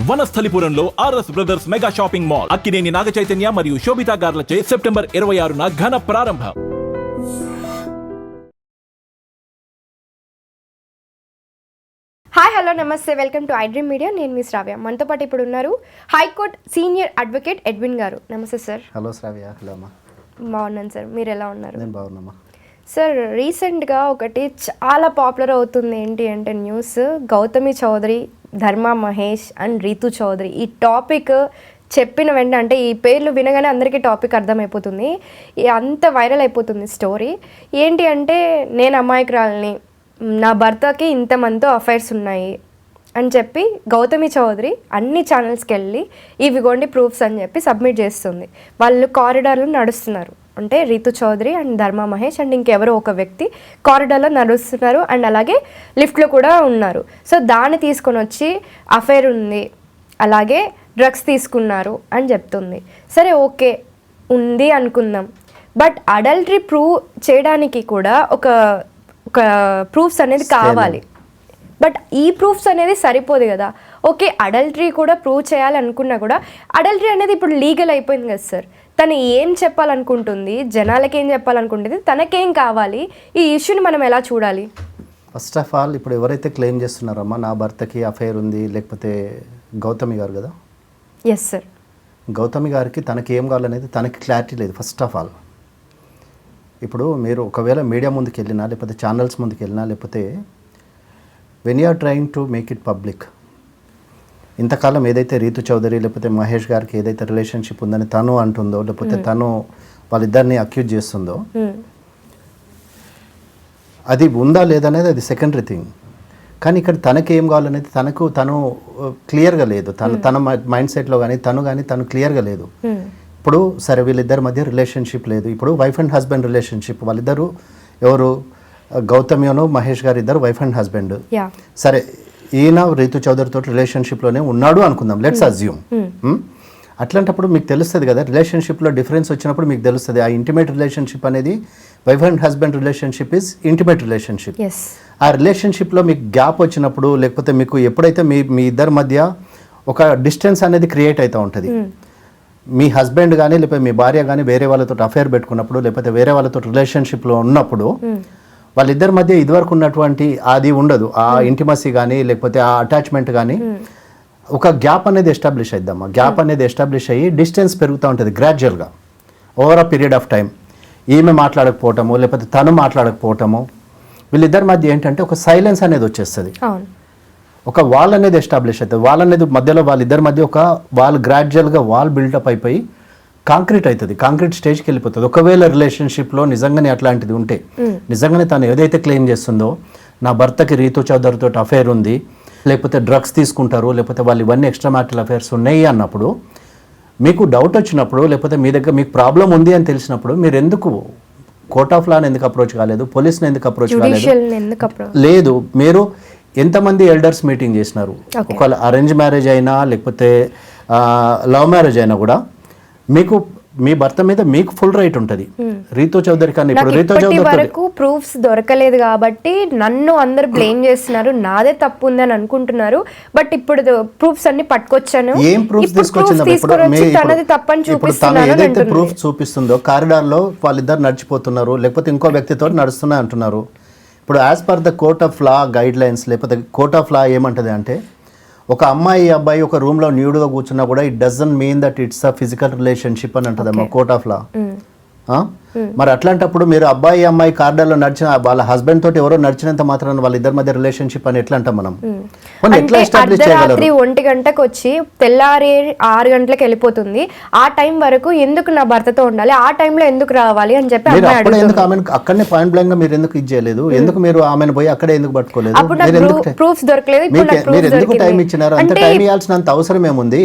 వనస్థలిపురంలో RS Brothers mega shopping mall Akkineni Naga Chaitanya మరియు శోభితా గార్లచే September 26న ఘన ప్రారంభం. హాయ్ హలో నమస్తే, వెల్కమ్ టు ఐడ్రీమ్ మీడియా. నేను మీ శ్రావ్య. మనతో పాటు ఇప్పుడు ఉన్నారు హైకోర్టు సీనియర్ అడ్వకేట్ ఎడ్విన్ గారు. నమస్తే సార్. హలో శ్రావ్య. హలో అమ్మా. బాగున్నాను సార్, మీరు ఎలా ఉన్నారు? నేను బాగున్నామా సార్. రీసెంట్గా ఒకటి చాలా పాపులర్ అవుతుంది, ఏంటి అంటే న్యూస్, గౌతమి చౌదరి, ధర్మా మహేష్ అండ్ రీతు చౌదరి. ఈ టాపిక్ చెప్పిన వెంటనే, అంటే ఈ పేర్లు వినగానే అందరికీ టాపిక్ అర్థమైపోతుంది, అంత వైరల్ అయిపోతుంది స్టోరీ. ఏంటి అంటే, నేను అమాయకురాలని, నా భర్తకి ఇంతమందితో అఫైర్స్ ఉన్నాయి అని చెప్పి గౌతమి చౌదరి అన్ని ఛానల్స్కి వెళ్ళి ఇవిగోండి ప్రూఫ్స్ అని చెప్పి సబ్మిట్ చేస్తుంది. వాళ్ళు కారిడార్లో నడుస్తున్నారు, అంటే రీతు చౌదరి అండ్ ధర్మా మహేష్ అండ్ ఇంకెవరో ఒక వ్యక్తి కారిడార్లో నడుస్తున్నారు అండ్ అలాగే లిఫ్ట్లో కూడా ఉన్నారు. సో దాన్ని తీసుకొని వచ్చి అఫైర్ ఉంది, అలాగే డ్రగ్స్ తీసుకున్నారు అని చెప్తుంది. సరే, ఓకే, ఉంది అనుకుందాం. బట్ అడల్టరీ ప్రూవ్ చేయడానికి కూడా ఒక ప్రూఫ్స్ అనేది కావాలి. బట్ ఈ ప్రూఫ్స్ అనేది సరిపోదు కదా. ఓకే, అడల్టరీ కూడా ప్రూవ్ చేయాలనుకున్నా కూడా, అడల్టరీ అనేది ఇప్పుడు లీగల్ అయిపోయింది కదా సార్. తను ఏం చెప్పాలనుకుంటుంది, జనాలకి ఏం చెప్పాలనుకుంటుంది, తనకేం కావాలి, ఈ ఇష్యూని మనం ఎలా చూడాలి? ఫస్ట్ ఆఫ్ ఆల్, ఇప్పుడు ఎవరైతే క్లెయిమ్ చేస్తున్నారమ్మా నా భర్తకి అఫైర్ ఉంది, లేకపోతే గౌతమి గారు కదా? Yes sir. గౌతమి గారికి తనకి ఏం కావాలనేది తనకి క్లారిటీ లేదు ఫస్ట్ ఆఫ్ ఆల్. ఇప్పుడు మీరు ఒకవేళ మీడియా ముందుకు వెళ్ళినా, లేకపోతే ఛానల్స్ ముందుకు వెళ్ళినా, లేకపోతే when you are trying to make it public, ఇంతకాలం ఏదైతే రీతు చౌదరి లేకపోతే మహేష్ గారికి ఏదైతే రిలేషన్షిప్ ఉందని తను అంటుందో, లేకపోతే తను వాళ్ళిద్దరిని అక్యూజ్ చేస్తుందో, అది ఉందా లేదనేది అది సెకండరీ థింగ్. కానీ ఇక్కడ తనకి ఏం కావాలనేది తను క్లియర్గా లేదు. తన మైండ్ సెట్లో కానీ తను క్లియర్గా లేదు. ఇప్పుడు సరే, వీళ్ళిద్దరి మధ్య రిలేషన్షిప్ లేదు. ఇప్పుడు వైఫ్ అండ్ హస్బెండ్ రిలేషన్షిప్, వాళ్ళిద్దరు ఎవరు, గౌతమిను మహేష్ గారు ఇద్దరు వైఫ్ అండ్ హస్బెండ్. సరే, ఈయన రీతు చౌదరితో రిలేషన్షిప్లోనే ఉన్నాడు అనుకుందాం, లెట్స్ అజ్యూమ్. అట్లాంటప్పుడు మీకు తెలుస్తుంది కదా, రిలేషన్షిప్లో డిఫరెన్స్ వచ్చినప్పుడు మీకు తెలుస్తుంది. ఆ ఇంటిమేట్ రిలేషన్షిప్ అనేది, wife and husband relationship is intimate relationship. ఆ రిలేషన్షిప్లో మీకు గ్యాప్ వచ్చినప్పుడు, లేకపోతే మీకు ఎప్పుడైతే మీ ఇద్దరి మధ్య ఒక డిస్టెన్స్ అనేది క్రియేట్ అవుతూ ఉంటుంది, మీ హస్బెండ్ కానీ లేకపోతే మీ భార్య కానీ వేరే వాళ్ళతో అఫైర్ పెట్టుకున్నప్పుడు, లేకపోతే వేరే వాళ్ళతో రిలేషన్షిప్లో ఉన్నప్పుడు, వాళ్ళిద్దరి మధ్య ఇదివరకు ఉన్నటువంటి అది ఉండదు, ఆ ఇంటిమసీ కానీ లేకపోతే ఆ అటాచ్మెంట్ కానీ, ఒక గ్యాప్ అనేది ఎస్టాబ్లిష్ అయిద్దామా. గ్యాప్ అనేది ఎస్టాబ్లిష్ అయ్యి డిస్టెన్స్ పెరుగుతూ ఉంటుంది గ్రాడ్యువల్గా over a period of time. ఈమె మాట్లాడకపోవటము, లేకపోతే తను మాట్లాడకపోవటము, వీళ్ళిద్దరి మధ్య ఏంటంటే ఒక సైలెన్స్ అనేది వచ్చేస్తుంది, ఒక వాల్ అనేది ఎస్టాబ్లిష్ అవుతుంది. వాల్ అనేది మధ్యలో వాళ్ళిద్దరి మధ్య ఒక వాల్ గ్రాడ్యువల్గా వాల్ బిల్డప్ అయిపోయి కాంక్రీట్ అవుతుంది, కాంక్రీట్ స్టేజ్కి వెళ్ళిపోతుంది. ఒకవేళ రిలేషన్షిప్లో నిజంగానే అట్లాంటిది ఉంటే, నిజంగానే తను ఏదైతే క్లెయిమ్ చేస్తుందో నా భర్తకి రీతు చౌదరితో అఫైర్ ఉంది, లేకపోతే డ్రగ్స్ తీసుకుంటారు, లేకపోతే వాళ్ళు ఇవన్నీ ఎక్స్ట్రా మ్యారిటల్ అఫైర్స్ ఉన్నాయి అన్నప్పుడు, మీకు డౌట్ వచ్చినప్పుడు, లేకపోతే మీ దగ్గర మీకు ప్రాబ్లం ఉంది అని తెలిసినప్పుడు, మీరు ఎందుకు కోర్ట్ ఆఫ్ లాని ఎందుకు అప్రోచ్ కాలేదు, పోలీస్ని ఎందుకు అప్రోచ్ కాలేదు? లేదు, మీరు ఎంతమంది ఎల్డర్స్ మీటింగ్ చేసినారు? ఒకవేళ అరేంజ్ మ్యారేజ్ అయినా లేకపోతే లవ్ మ్యారేజ్ అయినా కూడా మీకు మీ భర్త మీద మీకు ఫుల్ రైట్ ఉంటుంది. రీతు చౌదరి కానీ ఇప్పుడు రీతు చౌదరి వరకు ప్రూఫ్స్ దొరకలేదు కాబట్టి నన్ను అందరు బ్లేమ్ చేస్తున్నారు, నాదే తప్పు ఉంది అని అనుకుంటున్నారు. బట్ ఇప్పుడు ప్రూఫ్స్ అన్ని పట్టుకొచ్చాను, ఏం ప్రూఫ్స్ తీసుకొచ్చింది? తనది తప్పని చూపిస్తున్నాను. ఏదైతే ప్రూఫ్ చూపిస్తుందో, కారిడార్ లో వాళ్ళిద్దరు నడిచిపోతున్నారు, లేకపోతే ఇంకో వ్యక్తితో నడుస్తున్నా అంటున్నారు. ఇప్పుడు as per the court of law guide lines, లేకపోతే కోర్ట్ ఆఫ్ లా ఏమంటది అంటే, ఒక అమ్మాయి అబ్బాయి ఒక రూమ్లో న్యూడ్గా కూర్చున్నా కూడా it doesn't mean that it's a physical relationship అని అంటదమ్మా కోర్ట్ ఆఫ్ లా. మరి అట్లాంటప్పుడు మీరు అబ్బాయి అమ్మాయి కార్డర్లో నడిచిన, వాళ్ళ హస్బెండ్ తోటి ఎవరో నడిచినంత మాత్రం వాళ్ళిద్దరి మధ్య రిలేషన్షిప్ అని ఎట్లా అంటాం మనం? ఎట్లా ఎస్టాబ్లిష్ చేయగలరు? 1 గంటకు వచ్చి తెల్లారి 6 గంటలకు వెళ్ళిపోతుంది. ఆ టైం వరకు ఎందుకు నా భర్తతో ఉండాలి, ఆ టైంలో ఎందుకు రావాలి అని చెప్పి ఎందుకు ఆమెను అక్కడనే పాయింట్ బ్లాంక్ గా మీరు ఎందుకు ఇది చేయలేదు? ఎందుకు మీరు ఆమెను పోయి అక్కడే ఎందుకు పట్టుకోలేదు? ప్రూఫ్స్ దొరకలేదు, మీరు ఎందుకు టైం ఇచ్చినారు? అంత టైం ఇవ్వాల్సినంత అవసరం ఏముంది?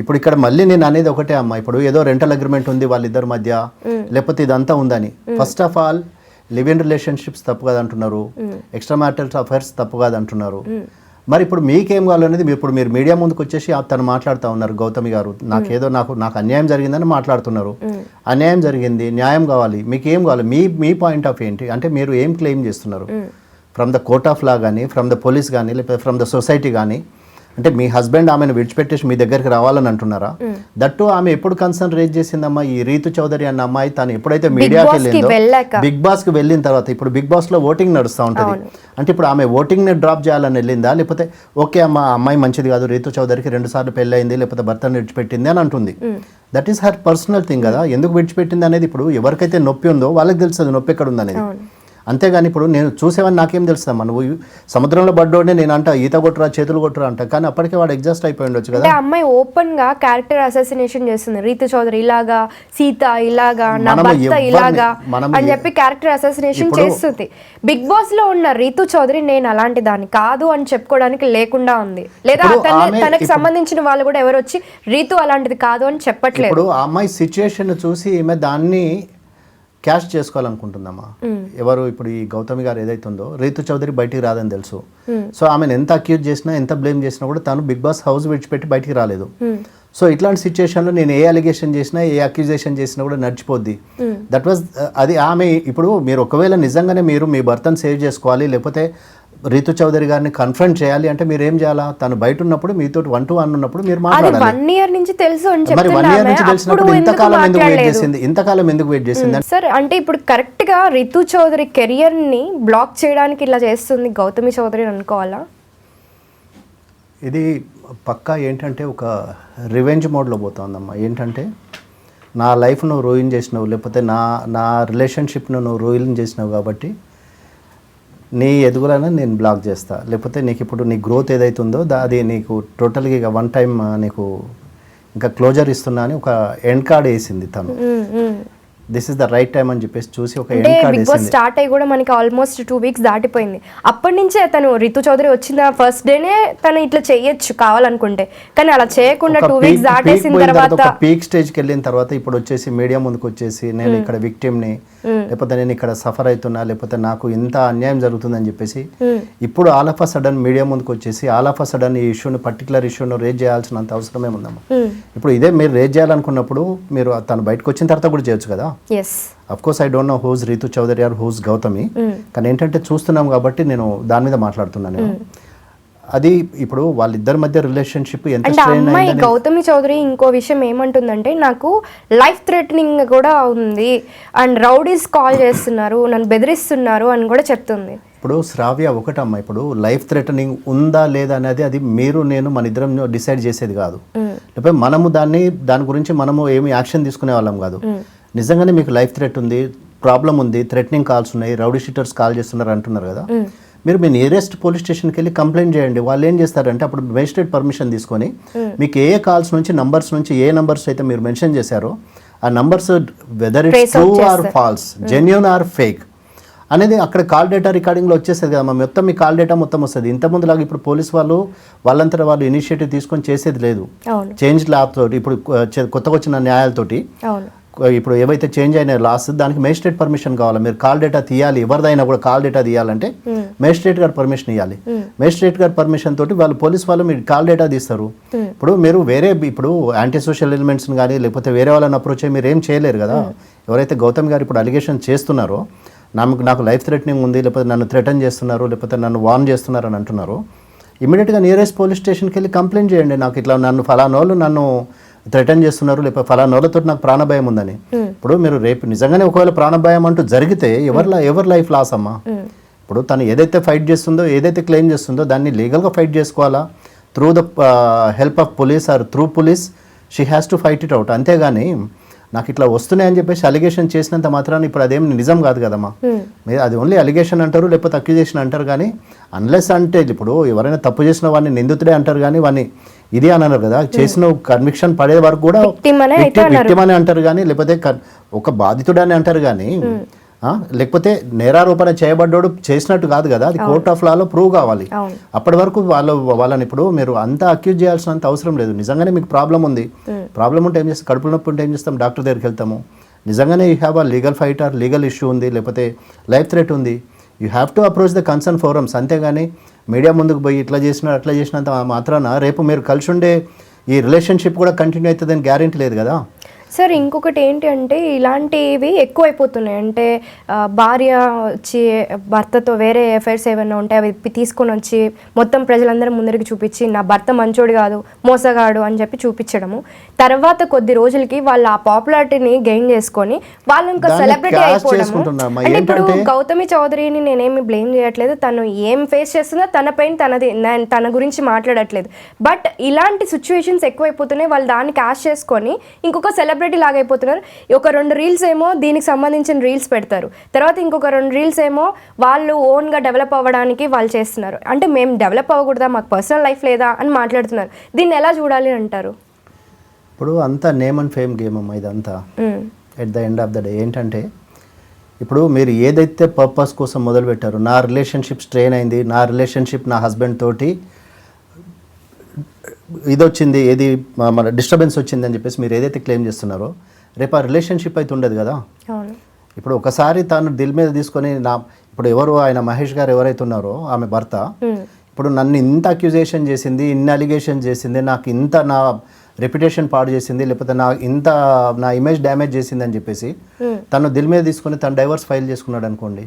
ఇప్పుడు ఇక్కడ మళ్ళీ నేను అనేది ఒకటే అమ్మా, ఇప్పుడు ఏదో రెంటల్ అగ్రిమెంట్ ఉంది వాళ్ళిద్దరి మధ్య, లేకపోతే ఇదంతా ఉందని. First of all, live in relationships తప్పు కాదంటున్నారు, ఎక్స్ట్రా మ్యారిటల్ అఫైర్స్ తప్పు కాదంటున్నారు. మరి ఇప్పుడు మీకేం కావాలనేది ఇప్పుడు మీరు మీడియా ముందుకు వచ్చేసి తను మాట్లాడుతూ ఉన్నారు, గౌతమి గారు నాకు అన్యాయం జరిగిందని మాట్లాడుతున్నారు. అన్యాయం జరిగింది, న్యాయం కావాలి, మీకు ఏం కావాలి, మీ పాయింట్ ఆఫ్ ఏంటి అంటే మీరు ఏం క్లెయిమ్ చేస్తున్నారు? From the court of law కానీ, ఫ్రమ్ ద పోలీస్ కానీ, లేకపోతే ఫ్రమ్ ద సొసైటీ కానీ, అంటే మీ హస్బెండ్ ఆమెను విడిచిపెట్టేసి మీ దగ్గరికి రావాలని అంటున్నారా? దట్టు ఆమె ఎప్పుడు కన్సర్న్ రేజ్ చేసిందమ్మా? ఈ రీతు చౌదరి అన్న అమ్మాయి తను ఎప్పుడైతే మీడియాకి వెళ్ళిందో, బిగ్ బాస్ కి వెళ్ళిన తర్వాత, ఇప్పుడు బిగ్ బాస్ లో ఓటింగ్ నడుస్తూ ఉంటుంది. అంటే ఇప్పుడు ఆమె ఓటింగ్ ని డ్రాప్ చేయాలని వెళ్ళిందా, లేకపోతే ఓకే అమ్మ అమ్మాయి మంచిది కాదు, రీతు చౌదరికి 2 సార్లు పెళ్ళయింది, లేకపోతే భర్తను విడిచిపెట్టింది అని అంటుంది. That is her personal thing కదా. ఎందుకు విడిచిపెట్టింది అనేది ఇప్పుడు ఎవరికైతే నొప్పి ఉందో వాళ్ళకి తెలుస్తుంది నొప్పి ఎక్కడ ఉందనేది. అంతేగాని ఇప్పుడు నేను చూసేవాడిని నాకేం తెలుస్తామా, నువ్వు సముద్రంలో పడ్డోడే నేను అంట ఈత కొట్టురా చేతులు కొట్టురా అంట, కానీ అప్పటికే వాడు ఎగ్జాస్ట్ అయిపోయి ఉండొచ్చు కదా. అమ్మాయి ఓపెన్ గా క్యారెక్టర్ అసాసినేషన్ చేస్తుంది. రీతు చౌదరి ఇలాగా, సీత ఇలాగా, నా భర్త ఇలాగా అని చెప్పి క్యారెక్టర్ అసాసినేషన్ చేస్తుంది. బిగ్ బాస్ లో ఉన్న రీతు చౌదరి నేను అలాంటి దాన్ని కాదు అని చెప్పుకోవడానికి లేకుండా ఉంది. లేదా తనకి సంబంధించిన వాళ్ళు కూడా ఎవరు వచ్చి రీతు అలాంటిది కాదు అని చెప్పట్లేదు. ఇప్పుడు ఆ అమ్మాయి సిచ్యుయేషన్ చూసి ఈమె దాన్ని క్యాష్ చేసుకోవాలనుకుంటుందమ్మా. ఎవరు ఇప్పుడు ఈ గౌతమి గారు ఏదైతే ఉందో, రీతు చౌదరి బయటికి రాదని తెలుసు. సో ఆమెను ఎంత అక్యూజ్ చేసినా, ఎంత బ్లేమ్ చేసినా కూడా తను బిగ్ బాస్ హౌస్ విడిచిపెట్టి బయటికి రాలేదు. సో ఇట్లాంటి సిచ్యుయేషన్లో నేను ఏ అలిగేషన్ చేసినా, ఏ అక్యూజేషన్ చేసినా కూడా నడిచిపోద్ది. దట్ వాజ్ అది ఆమె. ఇప్పుడు మీరు ఒకవేళ నిజంగానే మీరు మీ భర్తను సేవ్ చేసుకోవాలి, లేకపోతే రీతు చౌదరి గారిని కన్ఫ్రంట్ చేయాలి అంటే మీరు ఏం చేయాలా? తను బయట ఉన్నప్పుడు మీతో 1-to-1 ఉన్నప్పుడు మీరు మాట్లాడాలి. 1 year నుంచి తెలుసు అని మరి 1 year నుంచి తెలిసినప్పుడు ఇంతకాలం ఎందుకు వెయిట్ చేసింది? ఇంతకాలం ఎందుకు వెయిట్ చేసింది సార్? అంటే ఇప్పుడు కరెక్ట్ గా రీతు చౌదరి కెరియర్ ని బ్లాక్ చేయడానికి ఇలా చేస్తుంది గౌతమి చౌదరి అనుకోవాలా? ఇది పక్కా ఏంటంటే ఒక రివెంజ్ మోడ్లో పోతుందమ్మా. ఏంటంటే నా లైఫ్ నువ్వు రూయిన్ చేసినావు, లేకపోతే నా రిలేషన్షిప్ను నువ్వు రూయిన్ చేసినావు కాబట్టి నీ ఎదుగుదలను నేను బ్లాక్ చేస్తా, లేకపోతే నీకు ఇప్పుడు నీ గ్రోత్ ఏదైతే ఉందో అది నీకు టోటల్గా ఇక 1 time నీకు ఇంకా క్లోజర్ ఇస్తున్నా అని ఒక ఎండ్ కార్డ్ వేసింది తను. This is the right time అని చెప్పేసి చూసి ఒక end card Bigg Boss start అయ్యి కూడా మనకి ఆల్మోస్ట్ 2 weeks దాటిపోయింది. అప్పటి నుంచే తను రీతు చౌదరి వచ్చిన ఫస్ట్ డేనే తను ఇట్లా చేయొచ్చు కావాలనుకుంటే, కానీ అలా చేయకుండా 2 weeks దాటేసిన తర్వాత పీక్ స్టేజ్కి వెళ్ళిన తర్వాత ఇప్పుడు వచ్చేసి మీడియా ముందుకు వచ్చేసి నేను ఇక్కడ విక్టిమ్ని, లేకపోతే నేను ఇక్కడ సఫర్ అవుతున్నా, లేకపోతే నాకు ఇంత అన్యాయం జరుగుతుందని చెప్పేసి ఇప్పుడు all of a sudden media ముందుకు వచ్చేసి ఆల్ ఆఫ్ అ సడన్ ఈ ఇష్యూని, పర్టికులర్ ఇష్యూను రేజ్ చేయాల్సినంత అవసరమే ఉందమ్మా. ఇప్పుడు ఇదే మీరు రేజ్ చేయాలనుకున్నప్పుడు మీరు తను బయటకు వచ్చిన తర్వాత కూడా చేయొచ్చు కదా. Of course I don't know who's Ritu Chaudhary or who's Gautami, కానీ ఏంటంటే చూస్తున్నాం కాబట్టి నేను దాని మీద మాట్లాడుతున్నాను. అది ఇప్పుడు వాళ్ళిద్దరి మధ్య రిలేషన్షిప్ ఎంత స్ట్రెయిన్ అయింది. గౌతమి చౌదరి ఇంకో విషయం ఏమంటుందంటే, నాకు లైఫ్ థ్రెటనింగ్ కూడా ఉంది అండ్ రౌడీస్ కాల్ చేస్తున్నారు, నన్ను బెదిరిస్తున్నారు అని కూడా చెప్తుంది. ఇప్పుడు శ్రావ్య ఒకటమ్మా, ఇప్పుడు లైఫ్ థ్రెటనింగ్ ఉందా లేదా అనేది అది మీరు నేను మన ఇద్దరం డిసైడ్ చేసేది కాదు, లేకపోతే మనము దాని గురించి మనము ఏమి యాక్షన్ తీసుకునే వాళ్ళం కాదు. నిజంగానే మీకు లైఫ్ థ్రెట్ ఉంది, ప్రాబ్లం ఉంది, థ్రెటనింగ్ కాల్స్ ఉన్నాయి, రౌడీ షీటర్స్ కాల్ చేస్తున్నారు అంటున్నారు కదా, మీరు మీ నియరెస్ట్ పోలీస్ స్టేషన్కి వెళ్ళి కంప్లైంట్ చేయండి. వాళ్ళు ఏం చేస్తారంటే అప్పుడు మేజిస్ట్రేట్ పర్మిషన్ తీసుకొని మీకు ఏ కాల్స్ నుంచి, నంబర్స్ నుంచి, ఏ నంబర్స్ అయితే మీరు మెన్షన్ చేశారో ఆ numbers whether it's true or false, genuine or fake అనేది అక్కడ కాల్ డేటా రికార్డింగ్లో వచ్చేస్తుంది కదా. మొత్తం మీ కాల్ డేటా మొత్తం వస్తుంది. ఇంతకుముందులాగా ఇప్పుడు పోలీస్ వాళ్ళు వాళ్ళంతా వాళ్ళు ఇనిషియేటివ్ తీసుకొని చేసేది లేదు. చేంజ్ ల్యాబ్ తోటి ఇప్పుడు కొత్తగా వచ్చిన న్యాయాలతోటి ఇప్పుడు ఏవైతే చేంజ్ అయిన లాస్ దానికి మేజిస్ట్రేట్ పర్మిషన్ కావాలి. మీరు కాల్ డేటా తీయాలి, ఎవరిదైనా కూడా కాల్ డేటా తీయాలంటే మేజిస్ట్రేట్ గారు పర్మిషన్ ఇవ్వాలి. మేజిస్ట్రేట్ గారు పర్మిషన్ తోటి వాళ్ళు పోలీస్ వాళ్ళు మీరు కాల్ డేటా తీస్తారు. ఇప్పుడు మీరు వేరే ఇప్పుడు యాంటీ సోషల్ ఎలిమెంట్స్ని కానీ లేకపోతే వేరే వాళ్ళని అప్రోచ్ అయ్యి మీరు ఏం చేయలేరు కదా. ఎవరైతే గౌతమ్ గారు ఇప్పుడు అలిగేషన్ చేస్తున్నారో నాకు లైఫ్ థ్రెటనింగ్ ఉంది, లేకపోతే నన్ను థ్రెటన్ చేస్తున్నారు, లేకపోతే నన్ను వార్న్ చేస్తున్నారు అని అంటున్నారు, ఇమీడియట్గా నియరెస్ట్ పోలీస్ స్టేషన్కి వెళ్ళి కంప్లైంట్ చేయండి. నాకు ఇట్లా ఫలానోళ్ళు నన్ను థ్రెటన్ చేస్తున్నారు, లేకపోతే ఫలానోళ్ళతో నాకు ప్రాణభయం ఉందని. ఇప్పుడు మీరు రేపు నిజంగానే ఒకవేళ ప్రాణభయం అంటూ జరిగితే ఎవరి లైఫ్ లాస్ అమ్మా. ఇప్పుడు తను ఏదైతే ఫైట్ చేస్తుందో, ఏదైతే క్లెయిమ్ చేస్తుందో దాన్ని లీగల్గా ఫైట్ చేసుకోవాలా. Through the help of police or through police she has to fight it out. అంతేగాని నాకు ఇట్లా వస్తున్నాయని చెప్పేసి అలిగేషన్ చేసినంత మాత్రాన్ని ఇప్పుడు అదేం నిజం కాదు కదమ్మా. మీరు అది ఓన్లీ అలిగేషన్ అంటారు, లేకపోతే అక్యూజేషన్ అంటారు. కానీ అన్లెస్ అంటే ఇప్పుడు ఎవరైనా తప్పు చేసిన వాడిని నిందితుడే అంటారు, కానీ వాడిని ఇది అని అన్నారు కదా. చేసిన కన్విక్షన్ పడే వరకు కూడా విక్టిమ్ అని అంటారు, కానీ లేకపోతే ఒక బాధితుడని అంటారు, కానీ లేకపోతే నేరారోపణ చేయబడ్డాడు చేసినట్టు కాదు కదా. అది కోర్ట్ ఆఫ్ లాలో ప్రూవ్ కావాలి. అప్పటి వరకు వాళ్ళని ఇప్పుడు మీరు అంతా అక్యూజ్ చేయాల్సినంత అవసరం లేదు. నిజంగానే మీకు ప్రాబ్లం ఉంది, ప్రాబ్లం ఉంటే ఏం చేస్తాం, కడుపులో నొప్పి ఉంటే ఏం చేస్తాం, డాక్టర్ దగ్గరికి వెళ్తాము. నిజంగానే you have a legal fight or legal issue ఉంది, లేకపోతే లైఫ్ థ్రెట్ ఉంది, you have to approach the concern forums. అంతేగాని మీడియా ముందుకు పోయి ఇట్లా చేసినా అట్లా చేసినంత మాత్రాన రేపు మీరు కలిసి ఉండే ఈ రిలేషన్షిప్ కూడా కంటిన్యూ అవుతుందని గ్యారెంటీ లేదు కదా. సార్ ఇంకొకటి ఏంటి అంటే ఇలాంటివి ఎక్కువైపోతున్నాయి. అంటే భార్య వచ్చి భర్తతో వేరే అఫైర్స్ ఏమైనా ఉంటే అవి తీసుకొని వచ్చి మొత్తం ప్రజలందరూ ముందరికి చూపించి నా భర్త మంచోడు కాదు మోసగాడు అని చెప్పి చూపించడము, తర్వాత కొద్ది రోజులకి వాళ్ళు ఆ పాపులారిటీని గెయిన్ చేసుకొని వాళ్ళు ఇంకా సెలబ్రిటీ అయిపోవడము. అంటే ఇప్పుడు గౌతమి చౌదరిని నేనేమి బ్లేమ్ చేయట్లేదు, తను ఏం ఫేస్ చేస్తుందో తన పెయిన్ తనది, తన గురించి మాట్లాడట్లేదు. బట్ ఇలాంటి సిచ్యువేషన్స్ ఎక్కువైపోతున్నాయి, వాళ్ళు దాన్ని క్యాష్ చేసుకొని ఇంకొక సెలబ్రిటీ లాగా అయిపోతున్నారు. ఒక 2 రీల్స్ ఏమో దీనికి సంబంధించిన రీల్స్ పెడతారు, తర్వాత ఇంకొక 2 రీల్స్ ఏమో వాళ్ళు ఓన్గా డెవలప్ అవ్వడానికి వాళ్ళు చేస్తున్నారు. అంటే మేము డెవలప్ అవ్వకూడదా, మాకు పర్సనల్ లైఫ్ లేదా అని మాట్లాడుతున్నారు. దీన్ని ఎలా చూడాలి అంటారు? ఇప్పుడు అంతా నేమ్ అండ్ ఫేమ్ గేమ్ అమ్మా ఇదంతా. At the end of the day ఏంటంటే ఇప్పుడు మీరు ఏదైతే పర్పస్ కోసం మొదలు పెట్టారో, నా రిలేషన్షిప్ స్ట్రెయిన్ అయింది, నా రిలేషన్షిప్ నా హస్బెండ్ తోటి ఇది వచ్చింది, ఏది మన డిస్టర్బెన్స్ వచ్చింది అని చెప్పేసి మీరు ఏదైతే క్లెయిమ్ చేస్తున్నారో, రేపు ఆ రిలేషన్షిప్ అయితే ఉండదు కదా. ఇప్పుడు ఒకసారి తాను దిల్ మీద తీసుకొని ఇప్పుడు ఎవరు ఆయన మహేష్ గారు ఎవరైతే ఉన్నారో ఆమె భర్త, ఇప్పుడు నన్ను ఇంత అక్యూజేషన్ చేసింది, ఇన్ని అలిగేషన్ చేసింది, నాకు ఇంత నా రెప్యుటేషన్ పాడు చేసింది, లేకపోతే నా ఇమేజ్ డ్యామేజ్ చేసింది అని చెప్పేసి తను దిల్ మీద తీసుకొని తను డైవర్స్ ఫైల్ చేసుకున్నాడు అనుకోండి,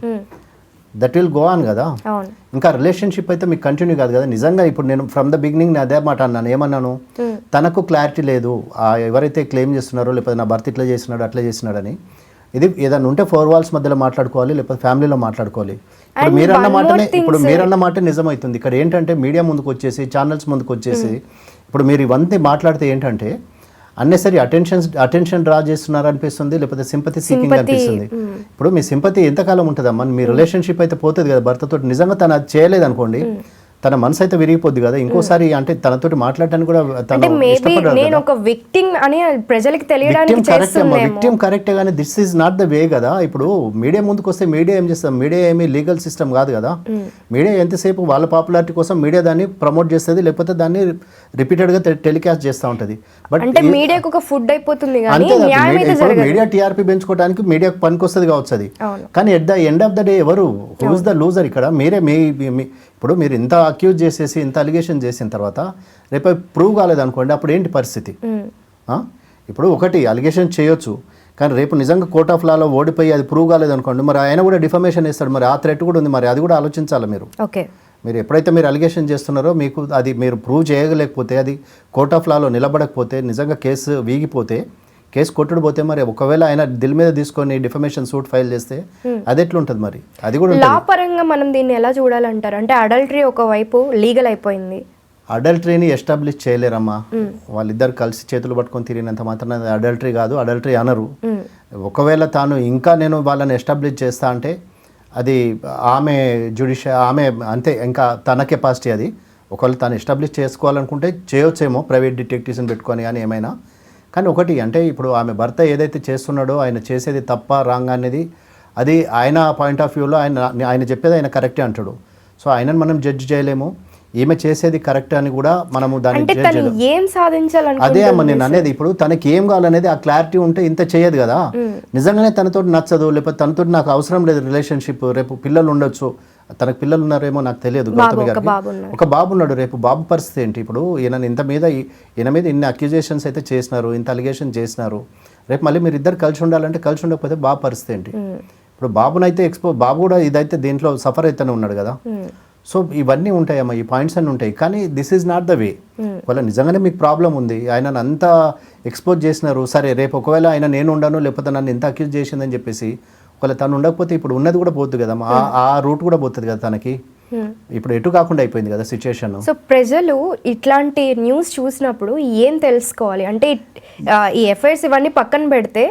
దట్ విల్ గో ఆన్ కదా. ఇంకా రిలేషన్షిప్ అయితే మీకు కంటిన్యూ కాదు కదా. నిజంగా ఇప్పుడు నేను ఫ్రమ్ ద బిగినింగ్ అదే మాట అన్నాను, ఏమన్నాను, తనకు క్లారిటీ లేదు ఎవరైతే క్లెయిమ్ చేస్తున్నారో, లేకపోతే నా భర్త ఇట్లా చేస్తున్నాడు అట్లా చేస్తున్నాడని. ఇది ఏదైనా ఉంటే 4 walls మధ్యలో మాట్లాడుకోవాలి, లేకపోతే ఫ్యామిలీలో మాట్లాడుకోవాలి. ఇప్పుడు మీరన్న మాట నిజమవుతుంది. ఇక్కడ ఏంటంటే మీడియా ముందుకు వచ్చేసి, ఛానల్స్ ముందుకు వచ్చేసి ఇప్పుడు మీరు ఇవన్నీ మాట్లాడితే ఏంటంటే అన్నెసరీ అటెన్షన్ డ్రా చేస్తున్నారు అనిపిస్తుంది, లేకపోతే సింపతి సీకింగ్ అనిపిస్తుంది. ఇప్పుడు మీ సింపతి ఎంతకాలం ఉంటుందమ్మా? మీ రిలేషన్షిప్ అయితే పోతుంది కదా భర్తతో. నిజంగా తను అది చేయలేదు అనుకోండి, తన మనసు అయితే విరిగిపోద్ది కదా. ఇంకోసారి అంటే తనతోటి మాట్లాడటానికి కూడా నేను ఒక విక్టిమ్ అని ప్రజలకు తెలియడానికి చేస్తున్నాను. విక్టిమ్ కరెక్టే, కానీ this is not the way కదా. ఇప్పుడు మీడియా ముందుకు వస్తే మీడియా ఏం చేస్తాం? మీడియా ఏమీ లీగల్ సిస్టమ్ కాదు కదా. మీడియా ఎంతసేపు వాళ్ళ పాపులారిటీ కోసం మీడియా దాన్ని ప్రమోట్ చేస్తుంది, లేకపోతే దాన్ని రిపీటెడ్ గా టెలికాస్ట్ చేస్తూ ఉంటది. బట్ అంటే మీడియాకు ఒక ఫుడ్ అయిపోతుంది. మీడియా టీఆర్పీ పెంచుకోవడానికి మీడియాకు పనికి వస్తుంది కావచ్చు అది, కానీ at the end of the day ఎవరు హూస్ ద లూజర్ ఇక్కడ? మీరే. ఇప్పుడు మీరు ఇంత అక్యూజ్ చేసేసి ఇంత అలిగేషన్ చేసిన తర్వాత రేపు ప్రూవ్ కాలేదనుకోండి, అప్పుడు ఏంటి పరిస్థితి? ఇప్పుడు ఒకటి అలిగేషన్ చేయొచ్చు, కానీ రేపు నిజంగా కోర్ట్ ఆఫ్ లాలో ఓడిపోయి అది ప్రూవ్ కాలేదనుకోండి, మరి ఆయన కూడా డిఫమేషన్ ఇస్తాడు, మరి ఆ థ్రెట్ కూడా ఉంది, మరి అది కూడా ఆలోచించాలి మీరు. మీరు ఎప్పుడైతే మీరు అలిగేషన్ చేస్తున్నారో మీకు అది మీరు ప్రూవ్ చేయలేకపోతే, అది కోర్ట్ ఆఫ్ లాలో నిలబడకపోతే, నిజంగా కేసు వీగిపోతే, కేసు కొట్టుడు పోతే, మరి ఒకవేళ ఆయన దిల్ మీద తీసుకొని డిఫమేషన్ సూట్ ఫైల్ చేస్తే అది ఎట్లుంటుంది? మరి అది కూడా లా పరంగా మనం దీన్ని ఎలా చూడాలంటారు? అంటే అడల్టరీ ఒకవైపు లీగల్ అయిపోయింది, అడల్టరీని ఎస్టాబ్లిష్ చేయలేరమ్మా. వాళ్ళిద్దరు కలిసి చేతులు పట్టుకొని తిరిగినంత మాత్రం అడల్టరీ కాదు, అడల్టరీ అనరు. ఒకవేళ తాను ఇంకా నేను వాళ్ళని ఎస్టాబ్లిష్ చేస్తా అంటే అది ఆమె ఆమె అంతే, ఇంకా తన కెపాసిటీ అది. ఒకవేళ తాను ఎస్టాబ్లిష్ చేసుకోవాలనుకుంటే చేయొచ్చేమో ప్రైవేట్ డిటెక్టివ్స్ని పెట్టుకొని, కానీ ఏమైనా. కానీ ఒకటి అంటే ఇప్పుడు ఆమె భర్త ఏదైతే చేస్తున్నాడో, ఆయన చేసేది తప్ప రాంగ్ అనేది అది ఆయన పాయింట్ ఆఫ్ వ్యూలో ఆయన చెప్పేది ఆయన కరెక్టే అంటాడు. సో ఆయనను మనం జడ్జ్ చేయలేము. ఈమె చేసేది కరెక్ట్ అని కూడా మనము దాన్ని ఏం సాధించాలని అదే అమ్మ నేను అనేది. ఇప్పుడు తనకి ఏం కావాలనేది ఆ క్లారిటీ ఉంటే ఇంత చేయదు కదా. నిజంగానే తనతో నచ్చదు, లేకపోతే తనతో నాకు అవసరం లేదు రిలేషన్షిప్, రేపు పిల్లలు ఉండొచ్చు, తనకు పిల్లలు ఉన్నారేమో నాకు తెలియదు, గౌతమి గారికి ఒక బాబు ఉన్నాడు, రేపు బాబు పరిస్థితి ఏంటి? ఇప్పుడు ఈయన ఈయన మీద ఇన్ని అక్యూజేషన్స్ అయితే చేసినారు, ఇంత అలిగేషన్ చేసినారు, రేపు మళ్ళీ మీరు ఇద్దరు కలిసి ఉండాలంటే కలిసి ఉండకపోతే బాబు పరిస్థితి ఏంటి? ఇప్పుడు బాబునైతే బాబు కూడా ఇదైతే దీంట్లో సఫర్ అయితేనే ఉన్నాడు కదా. సో ఇవన్నీ ఉంటాయమ్మా, ఈ పాయింట్స్ అన్నీ ఉంటాయి, కానీ this is not the way. వాళ్ళ నిజంగానే మీకు ప్రాబ్లం ఉంది, ఆయన అంతా ఎక్స్పోజ్ చేసినారు, సరే రేపు ఒకవేళ ఆయన నేను ఉండను, లేకపోతే నన్ను ఎంత అక్యూజ్ చేసిందని చెప్పేసి ఒకవేళ తను ఉండకపోతే ఇప్పుడు ఉన్నది కూడా పోతుంది కదా, ఆ రూట్ కూడా పోతుంది కదా తనకి. ఇప్పుడు ఎటు కాకుండా అయిపోయింది కదా సిచ్యుయేషన్. సో ప్రజలు ఇట్లాంటి న్యూస్ చూసినప్పుడు ఏం తెలుసుకోవాలి అంటే, ఈ ఎఫ్ఐఆర్స్ ఇవన్నీ పక్కన పెడితే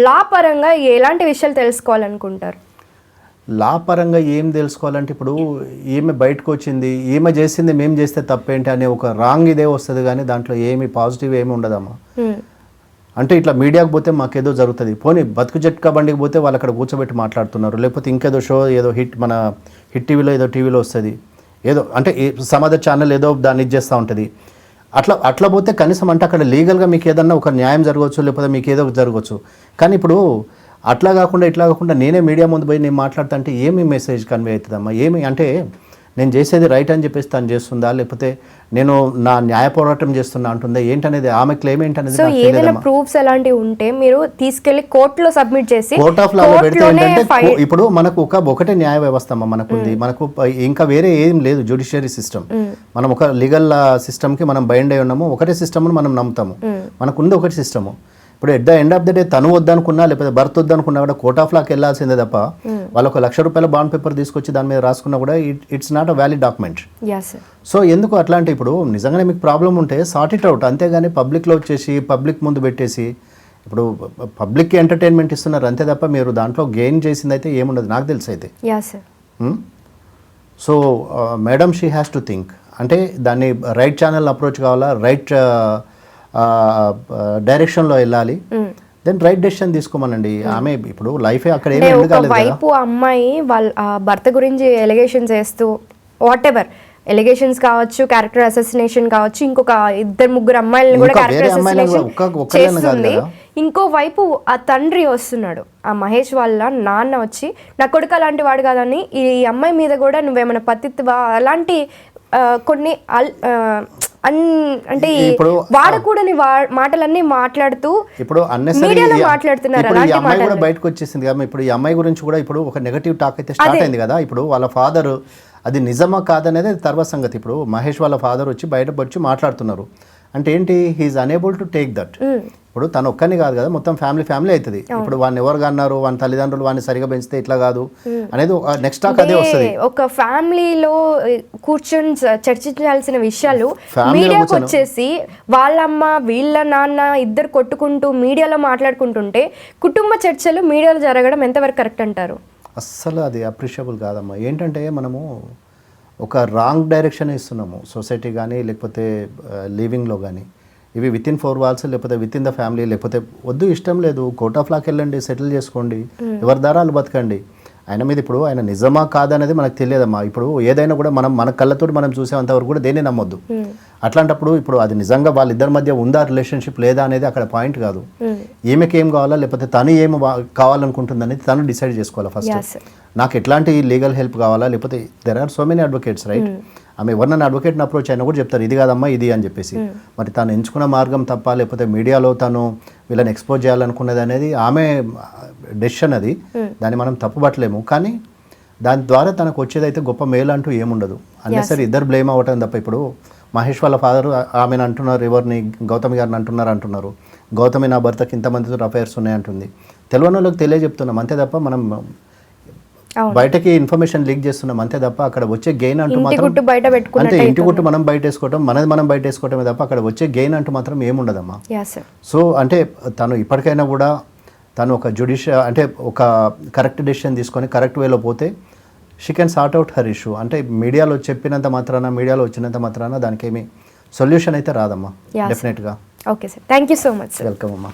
లా పరంగా ఎలాంటి విషయాలు తెలుసుకోవాలనుకుంటారు? లా పరంగా ఏం తెలుసుకోవాలంటే, ఇప్పుడు ఈమె బయటకు వచ్చింది, ఈమె చేసింది మేము చేస్తే తప్పేంటి అనే ఒక రాంగ్ ఇదే వస్తుంది, కానీ దాంట్లో ఏమి పాజిటివ్ ఏమి ఉండదమ్మా. అంటే ఇట్లా మీడియాకు పోతే మాకేదో జరుగుతుంది, పోనీ బతుకు జట్కా బండికి పోతే వాళ్ళు అక్కడ కూర్చోబెట్టి మాట్లాడుతున్నారు, లేకపోతే ఇంకేదో షో ఏదో మన హిట్ టీవీలో ఏదో టీవీలో వస్తుంది, ఏదో అంటే సమాధాన ఛానల్ ఏదో దాన్ని ఇచ్చేస్తూ ఉంటుంది. అట్లా పోతే కనీసం అంటే అక్కడ లీగల్గా మీకు ఏదన్నా ఒక న్యాయం జరగవచ్చు, లేకపోతే మీకు ఏదో జరగవచ్చు. కానీ ఇప్పుడు అట్లా కాకుండా ఇట్లా కాకుండా నేనే మీడియా ముందు పోయి నేను మాట్లాడుతా అంటే ఏమి మెసేజ్ కన్వే అవుతుందమ్మా? ఏమి అంటే నేను చేసేది రైట్ అని చెప్పేసి తను చేస్తుందా, లేకపోతే నేను నా న్యాయ పోరాటం చేస్తున్నా అంటుందా ఏంటనేది, ఆమె క్లెయిమ్ ఏంటనేది సో నాకు ఏదైనా తెలియదమ్మా. ప్రూఫ్స్ అలాంటివి ఉంటే మీరు తీసుకెళ్లి కోర్టులో సబ్మిట్ చేసి కోర్ట్ ఆఫ్ లాలో పెడితే కోర్టులోనే ఏంటంటే ఇప్పుడు మనకు ఒకటే న్యాయ వ్యవస్థ అమ్మ మనకుంది, మనకు ఇంకా వేరే ఏం లేదు జ్యుడిషియరీ సిస్టమ్. మనం ఒక లీగల్ సిస్టమ్కి మనం బైండ్ అయి ఉన్నాము, ఒకటే సిస్టమ్ను మనం నమ్ముతాము, మనకుంది ఒకటి సిస్టము. ఇప్పుడు at the end of the day తను వద్దనుకున్నా లేకపోతే భర్త వద్దనుకున్నా కూడా కోర్ట్ ఆఫ్ లాకి వెళ్ళాల్సిందే తప్ప వాళ్ళు ₹1,00,000 బాండ్ పేపర్ తీసుకొచ్చి దాని మీద రాసుకున్నా కూడా it's not a valid document. So ఎందుకు అట్లాంటి, ఇప్పుడు నిజంగానే మీకు ప్రాబ్లం ఉంటే సార్ట్ ఇట్ అవుట్, అంతేగాని పబ్లిక్లో వచ్చేసి పబ్లిక్ ముందు పెట్టేసి ఇప్పుడు పబ్లిక్కి ఎంటర్టైన్మెంట్ ఇస్తున్నారు అంతే తప్ప మీరు దాంట్లో గెయిన్ చేసింది అయితే ఏముండదు నాకు తెలిసి అయితే. So madam she has to think, అంటే దాన్ని రైట్ ఛానల్ అప్రోచ్ కావాలా, రైట్ డైరెక్షన్లో వెళ్ళాలి, దెన్ రైట్ డెసిషన్ తీసుకోమనండి. ఆమె ఇప్పుడు లైఫ్ అక్కడ ఏమి ఎండ్ కాలేదు కదా. వైపు అమ్మాయి వాళ్ళ భర్త గురించి ఎలిగేషన్స్ వేస్తూ వాట్ ఎవర్ ఎలిగేషన్స్ కావచ్చు, క్యారెక్టర్ అసెసినేషన్ కావచ్చు, ఇంకొక 2-3 అమ్మాయిలను కూడా క్యారెక్టర్ అసెసినేషన్ చేస్తుంది. ఇంకో వైపు ఆ తండ్రి వస్తున్నాడు, ఆ మహేష్ వాళ్ళ నాన్న వచ్చి నా కొడుకు అలాంటి వాడు కాదని ఈ అమ్మాయి మీద కూడా నువ్వేమైనా పతిత్వా అలాంటి కొన్ని అంటే వాడకూడని మాటలన్నీ మాట్లాడుతూ ఇప్పుడు మీడియాలో మాట్లాడుతున్నారు. ఈ అమ్మాయి కూడా బయటకు వచ్చేసింది కదా, ఇప్పుడు ఈ అమ్మాయి గురించి కూడా ఇప్పుడు ఒక నెగటివ్ టాక్ అయితే స్టార్ట్ అయింది కదా. ఇప్పుడు వాళ్ళ ఫాదర్ అది నిజమా కాదనేది తర్వాత సంగతి. ఇప్పుడు మహేష్ వాళ్ళ ఫాదర్ వచ్చి బయటకు వచ్చి మాట్లాడుతున్నారు అంటే ఏంటి, he is unable to take that. ఇప్పుడు తను ఒక్కని కాదు కదా, మొత్తం ఫ్యామిలీ అవుతుంది. ఇప్పుడు వాడిని ఎవరు అన్నారు, వాని తల్లిదండ్రులు వాడిని సరిగా పెంచితే ఇట్లా కాదు అనేది నెక్స్ట్ టాక్ అదే వస్తుంది. ఒక ఫ్యామిలీలో కూర్చొని చర్చించాల్సిన విషయాలు మీడియాకి వచ్చేసి వాళ్ళమ్మ వీళ్ళ నాన్న ఇద్దరు కొట్టుకుంటూ మీడియాలో మాట్లాడుకుంటుంటే కుటుంబ చర్చలు మీడియాలో జరగడం ఎంతవరకు కరెక్ట్ అంటారు? అస్సలు అది అప్రిషియబుల్ కాదమ్మా. ఏంటంటే మనము ఒక రాంగ్ డైరెక్షన్ ఇస్తున్నాము సొసైటీ కానీ లేకపోతే లివింగ్లో కానీ. ఇవి విత్ ఇన్ 4 walls లేకపోతే విత్ ఇన్ ద ఫ్యామిలీ, లేకపోతే వద్దు ఇష్టం లేదు కోర్ట్ ఆఫ్ లాకి వెళ్ళండి, సెటిల్ చేసుకోండి, ఎవరి దారాలు బతకండి. ఆయన మీద ఇప్పుడు ఆయన నిజమా కాదనేది మనకు తెలియదమ్మా. ఇప్పుడు ఏదైనా కూడా మన కళ్ళతో మనం చూసేంతవరకు కూడా దేన్ని నమ్మొద్దు. అట్లాంటప్పుడు ఇప్పుడు అది నిజంగా వాళ్ళిద్దరి మధ్య ఉందా రిలేషన్షిప్ లేదా అనేది అక్కడ పాయింట్ కాదు. ఈమెకి ఏం కావాలా లేకపోతే తను ఏం కావాలనుకుంటుంది అనేది తను డిసైడ్ చేసుకోవాలి ఫస్ట్. నాకు ఎట్లాంటి లీగల్ హెల్ప్ కావాలా, లేకపోతే there are so many advocates right. ఆమె ఎవరినైనా అడ్వకేట్ని అప్రోచ్ అయినా కూడా చెప్తారు ఇది కాదమ్మా ఇది అని చెప్పేసి. మరి తను ఎంచుకున్న మార్గం తప్ప లేకపోతే మీడియాలో తను వీళ్ళని ఎక్స్పోజ్ చేయాలనుకున్నది అనేది ఆమె డెసిషన్, అది దాన్ని మనం తప్పుపట్టలేము. కానీ దాని ద్వారా తనకు వచ్చేదైతే గొప్ప మేలు అంటూ ఏముండదు. అన్నెసరి ఇద్దరు బ్లేమ్ అవ్వటం తప్ప. ఇప్పుడు మహేష్ వాళ్ళ ఫాదర్ ఆమెను అంటున్నారు, ఎవరిని గౌతమి గారిని అంటున్నారు. గౌతమి నా భర్తకి ఇంతమందితో అఫైర్స్ ఉన్నాయంటుంది. తెలియని వాళ్ళకి తెలియజెప్తున్నాం అంతే తప్ప మనం బయటకి ఇన్ఫర్మేషన్ లీక్ చేస్తున్నాం అంతే తప్ప అక్కడ వచ్చే గెయిన్ అంటూ మాత్రం అంతే ఇంటి గుట్టు మనం బయట వేసుకోవటం మనది మనం బయట వేసుకోవటమే తప్ప అక్కడ వచ్చే గెయిన్ అంటూ మాత్రం ఏముండదమ్మా. సో అంటే తను ఇప్పటికైనా కూడా తను ఒక అంటే ఒక కరెక్ట్ డెసిషన్ తీసుకొని కరెక్ట్ వేలో పోతే she can sort out her issue. అంటే మీడియాలో చెప్పినంత మాత్రాన మీడియాలో వచ్చినంత మాత్రాన దానికి ఏమి సొల్యూషన్ అయితే రాదమ్మా డెఫినెట్గా. Okay sir, thank you so much. Welcome అమ్మా.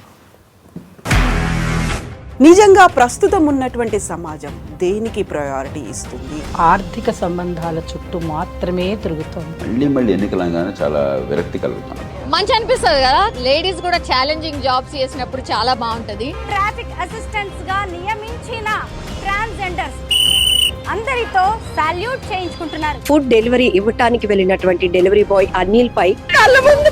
నిజంగా ప్రస్తుతం ఉన్నటువంటి సమాజం దేనికి ప్రయారిటీ ఇస్తుంది? ఆర్థిక సంబంధాల చుట్టూ మాత్రమే తిరుగుతోంది. మళ్ళీ ఎన్నికలంగానే చాలా విరక్తి కలుగుతున్నాం. మంచి అనిపిస్తుంది కదా, లేడీస్ కూడా ఛాలెంజింగ్ జాబ్స్ చేసినప్పుడు చాలా బాగుంటది. ట్రాఫిక్ అసిస్టెంట్స్ గా నియమించిన ట్రాన్స్జెండర్స్ అందరితో సాల్యూట్ చేయించుకుంటున్నారు. ఫుడ్ డెలివరీ ఇవ్వటానికి వెళ్ళినటువంటి డెలివరీ బాయ్ అనిల్ పై కళ్ళ ముందు